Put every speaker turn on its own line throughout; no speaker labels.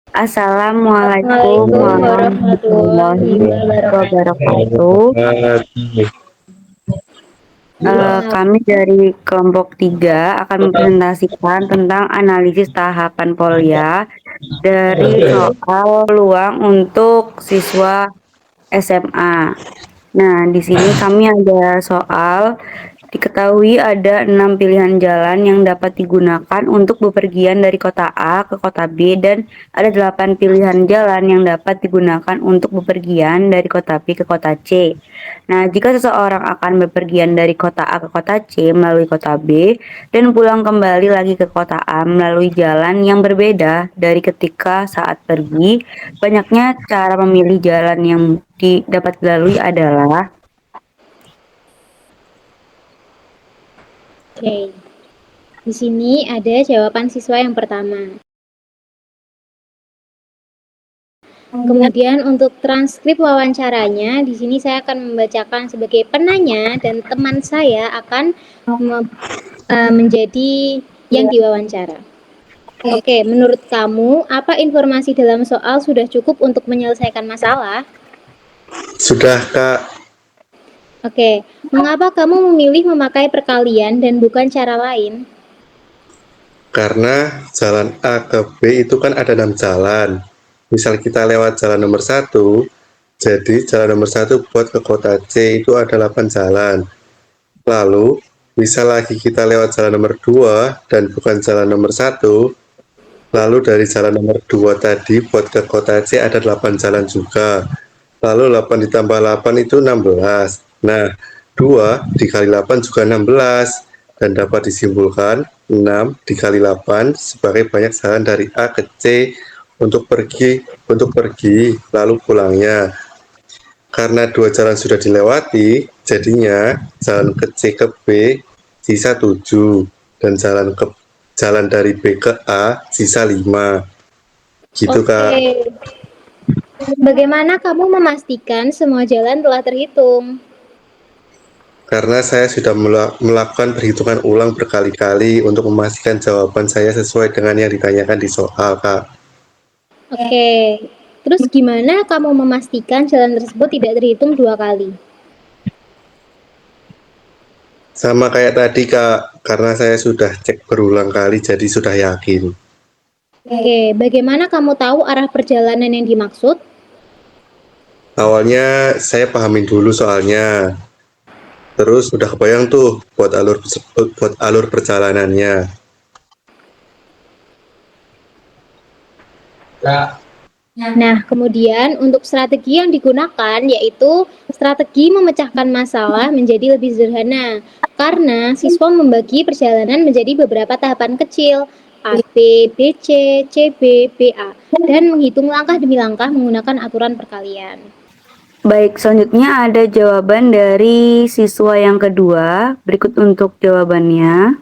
Assalamualaikum
Assalamualaikum warahmatullahi
warahmatullahi
wabarakatuh.
wabarakatuh.
Selamat.
Kami dari kelompok 3 akan mempresentasikan tentang analisis tahapan Polya dari soal peluang untuk siswa SMA. Nah, di sini kami ada soal. Diketahui ada 6 pilihan jalan yang dapat digunakan untuk bepergian dari kota A ke kota B dan ada 8 pilihan jalan yang dapat digunakan untuk bepergian dari kota B ke kota C. Nah, jika seseorang akan bepergian dari kota A ke kota C melalui kota B dan pulang kembali lagi ke kota A melalui jalan yang berbeda dari ketika saat pergi, banyaknya cara memilih jalan yang dapat dilalui adalah.
Oke. Di sini ada jawaban siswa yang pertama. Kemudian untuk transkrip wawancaranya, di sini saya akan membacakan sebagai penanya dan teman saya akan menjadi yang diwawancara. Oke, menurut kamu apa informasi dalam soal sudah cukup untuk menyelesaikan masalah?
Sudah, Kak.
Oke, mengapa kamu memilih memakai perkalian dan bukan cara lain?
Karena jalan A ke B itu kan ada 6 jalan. Misal kita lewat jalan nomor 1, jadi jalan nomor 1 buat ke kota C itu ada 8 jalan. Lalu, bisa lagi kita lewat jalan nomor 2 dan bukan jalan nomor 1. Lalu dari jalan nomor 2 tadi buat ke kota C ada 8 jalan juga. Lalu 8 ditambah 8 itu 16. Nah, 2 dikali 8 juga 16. Dan dapat disimpulkan 6 dikali 8 sebagai banyak jalan dari A ke C untuk pergi lalu pulangnya. Karena 2 jalan sudah dilewati, jadinya jalan ke C ke B sisa 7 dan jalan dari B ke A sisa 5. Gitu, Kak.
Oke. Bagaimana kamu memastikan semua jalan telah terhitung?
Karena saya sudah melakukan perhitungan ulang berkali-kali untuk memastikan jawaban saya sesuai dengan yang ditanyakan di soal, Kak.
Oke. Terus gimana kamu memastikan jalan tersebut tidak terhitung 2 kali?
Sama kayak tadi, Kak, karena saya sudah cek berulang kali jadi sudah yakin.
Oke, bagaimana kamu tahu arah perjalanan yang dimaksud?
Awalnya saya pahamin dulu soalnya. Terus udah kebayang tuh buat alur perjalanannya.
Nah, kemudian untuk strategi yang digunakan yaitu strategi memecahkan masalah menjadi lebih sederhana karena siswa membagi perjalanan menjadi beberapa tahapan kecil A, B, B, C, C, B, B, A dan menghitung langkah demi langkah menggunakan aturan perkalian.
Baik, selanjutnya ada jawaban dari siswa yang kedua. Berikut untuk jawabannya.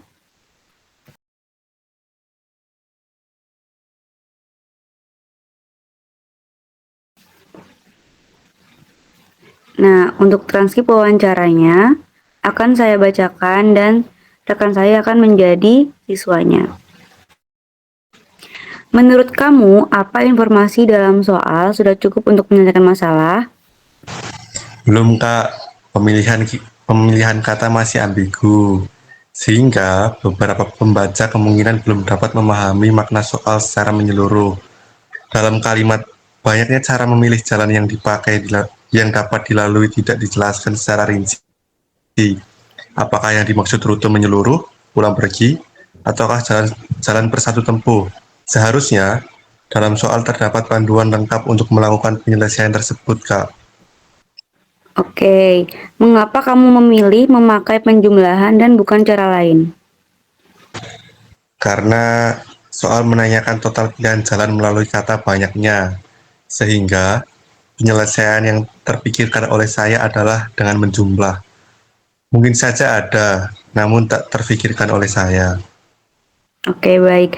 Nah, untuk transkrip wawancaranya akan saya bacakan dan rekan saya akan menjadi siswanya. Menurut kamu, apa informasi dalam soal sudah cukup untuk menyelesaikan masalah?
Belum, Kak. Pemilihan kata masih ambigu, sehingga beberapa pembaca kemungkinan belum dapat memahami makna soal secara menyeluruh. Dalam kalimat, banyaknya cara memilih jalan yang dapat dilalui tidak dijelaskan secara rinci. Apakah yang dimaksud rute menyeluruh, pulang pergi, ataukah jalan persatu tempuh? Seharusnya, dalam soal terdapat panduan lengkap untuk melakukan penyelesaian tersebut, Kak.
Oke, mengapa kamu memilih memakai penjumlahan dan bukan cara lain?
Karena soal menanyakan total pilihan jalan melalui kata banyaknya, sehingga penyelesaian yang terpikirkan oleh saya adalah dengan menjumlah. Mungkin saja ada, namun tak terpikirkan oleh saya.
Oke, baik.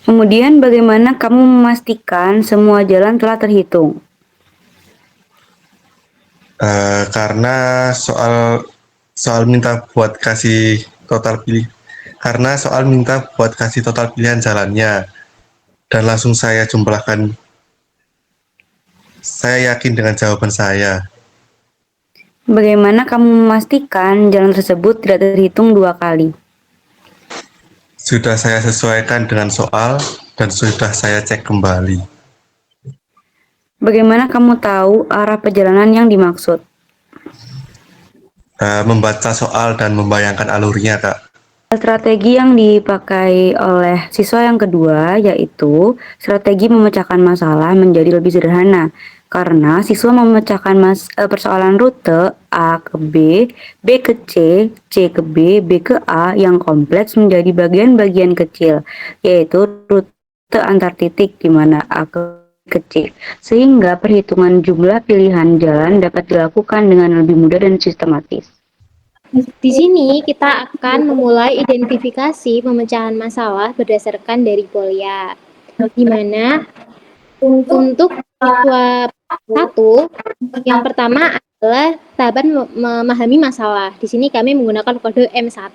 Kemudian bagaimana kamu memastikan semua jalan telah terhitung?
Karena soal minta buat kasih total pilihan jalannya. dan langsung saya jumlahkan. Saya yakin dengan jawaban saya.
Bagaimana kamu memastikan jalan tersebut tidak terhitung 2 kali?
Sudah saya sesuaikan dengan soal dan sudah saya cek kembali.
Bagaimana kamu tahu arah perjalanan yang dimaksud?
Membaca soal dan membayangkan alurnya, Kak.
Strategi yang dipakai oleh siswa yang kedua yaitu strategi memecahkan masalah menjadi lebih sederhana karena siswa memecahkan persoalan rute A ke B, B ke C ke B, B ke A yang kompleks menjadi bagian-bagian kecil yaitu rute antar titik di mana A ke C sehingga perhitungan jumlah pilihan jalan dapat dilakukan dengan lebih mudah dan sistematis.
Di sini kita akan memulai identifikasi pemecahan masalah berdasarkan dari Polya, di mana untuk siswa 1 yang pertama adalah tahapan memahami masalah. Di sini kami menggunakan kode M1.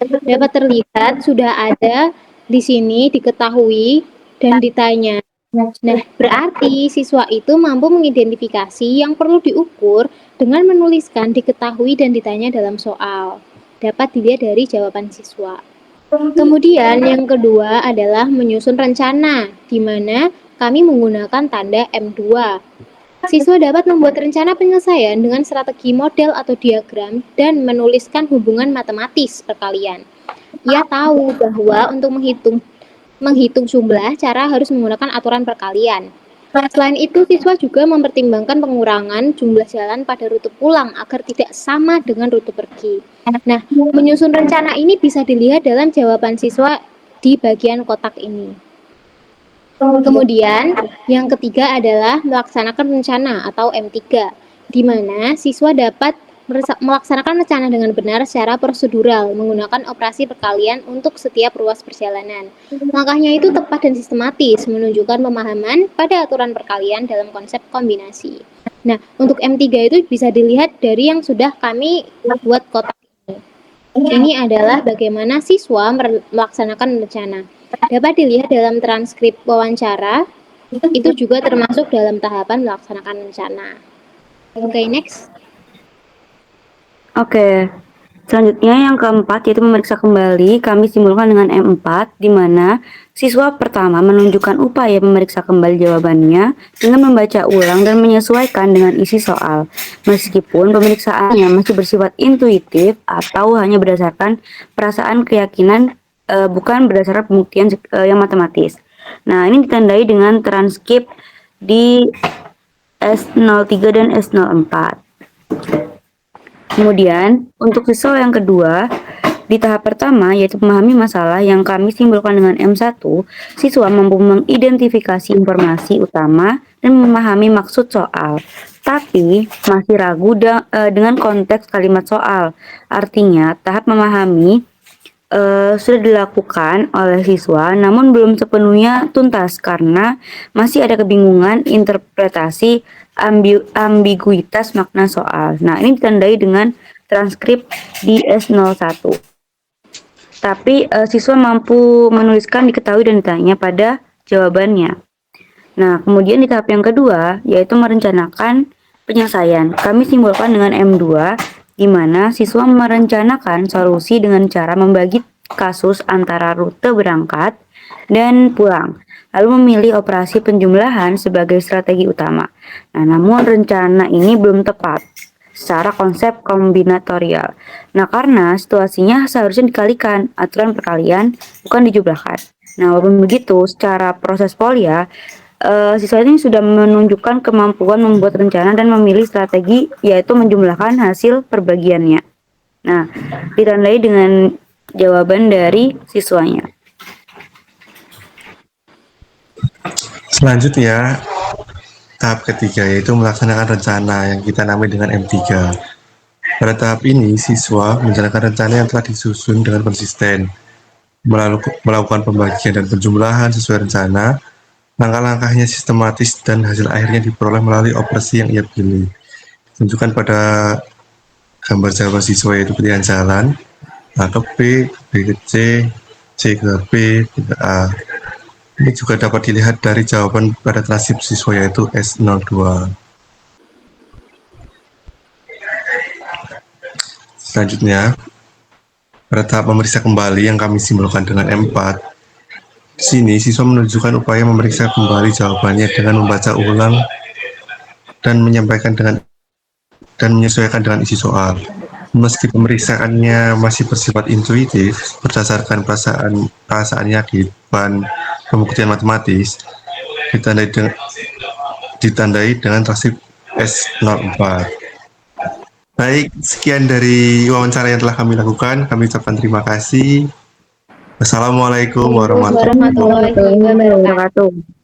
Dapat terlihat sudah ada di sini diketahui dan ditanya. Nah, berarti siswa itu mampu mengidentifikasi yang perlu diukur dengan menuliskan diketahui dan ditanya dalam soal. Dapat dilihat dari jawaban siswa. Kemudian yang kedua adalah menyusun rencana, di mana kami menggunakan tanda M2. Siswa dapat membuat rencana penyelesaian dengan strategi model atau diagram dan menuliskan hubungan matematis perkalian. Ia tahu bahwa untuk menghitung jumlah cara harus menggunakan aturan perkalian. Selain itu, siswa juga mempertimbangkan pengurangan jumlah jalan pada rute pulang agar tidak sama dengan rute pergi. Nah, menyusun rencana ini bisa dilihat dalam jawaban siswa di bagian kotak ini. Kemudian, yang ketiga adalah melaksanakan rencana atau M3, di mana siswa dapat melaksanakan rencana dengan benar secara prosedural menggunakan operasi perkalian untuk setiap ruas perjalanan. Langkahnya itu tepat dan sistematis, menunjukkan pemahaman pada aturan perkalian dalam konsep kombinasi. Nah, untuk M3 itu bisa dilihat dari yang sudah kami buat kotak ini. Ini adalah bagaimana siswa melaksanakan rencana. Dapat dilihat dalam transkrip wawancara, itu juga termasuk dalam tahapan melaksanakan rencana. Oke, next.
Oke, selanjutnya yang keempat yaitu memeriksa kembali. Kami simpulkan dengan M4, di mana siswa pertama menunjukkan upaya memeriksa kembali jawabannya dengan membaca ulang dan menyesuaikan dengan isi soal. Meskipun pemeriksaannya masih bersifat intuitif atau hanya berdasarkan perasaan keyakinan, bukan berdasarkan pembuktian yang matematis. Nah, ini ditandai dengan transkrip di S03 dan S04. Kemudian, untuk siswa yang kedua, di tahap pertama yaitu memahami masalah yang kami simpulkan dengan M1, siswa mampu mengidentifikasi informasi utama dan memahami maksud soal, tapi masih ragu dengan konteks kalimat soal. Artinya, tahap memahami sudah dilakukan oleh siswa namun belum sepenuhnya tuntas karena masih ada kebingungan interpretasi ambiguitas makna soal. Nah, ini ditandai dengan transkrip di S01. Tapi siswa mampu menuliskan diketahui dan ditanya pada jawabannya. Nah, kemudian di tahap yang kedua yaitu merencanakan penyelesaian. Kami simbolkan dengan M2 di mana siswa merencanakan solusi dengan cara membagi kasus antara rute berangkat dan pulang, lalu memilih operasi penjumlahan sebagai strategi utama. Nah, namun rencana ini belum tepat secara konsep kombinatorial. Nah, karena situasinya seharusnya dikalikan, aturan perkalian bukan dijumlahkan. Nah, walaupun begitu, secara proses Polya, siswa ini sudah menunjukkan kemampuan membuat rencana dan memilih strategi, yaitu menjumlahkan hasil perbagiannya. Nah, ditandai dengan jawaban dari siswanya.
Selanjutnya, tahap ketiga yaitu melaksanakan rencana yang kita namai dengan M3. Pada tahap ini, siswa menjalankan rencana yang telah disusun dengan konsisten, melakukan pembagian dan penjumlahan sesuai rencana. Langkah-langkahnya sistematis dan hasil akhirnya diperoleh melalui operasi yang ia pilih. Tunjukkan pada gambar jawaban siswa yaitu pilihan jalan A ke B, B ke C, C ke B, B ke A. Ini juga dapat dilihat dari jawaban pada transkrip siswa yaitu S02. Selanjutnya, pada tahap memeriksa kembali yang kami simbolkan dengan M4, di sini siswa menunjukkan upaya memeriksa kembali jawabannya dengan membaca ulang dan menyesuaikan dengan isi soal. Meski pemeriksaannya masih bersifat intuitif berdasarkan perasaan yakin dan pembuktian matematis, ditandai dengan transkrip S04. Baik, sekian dari wawancara yang telah kami lakukan. Kami ucapkan terima kasih. Wassalamualaikum warahmatullahi
Warahmatullahi wabarakatuh.
wabarakatuh.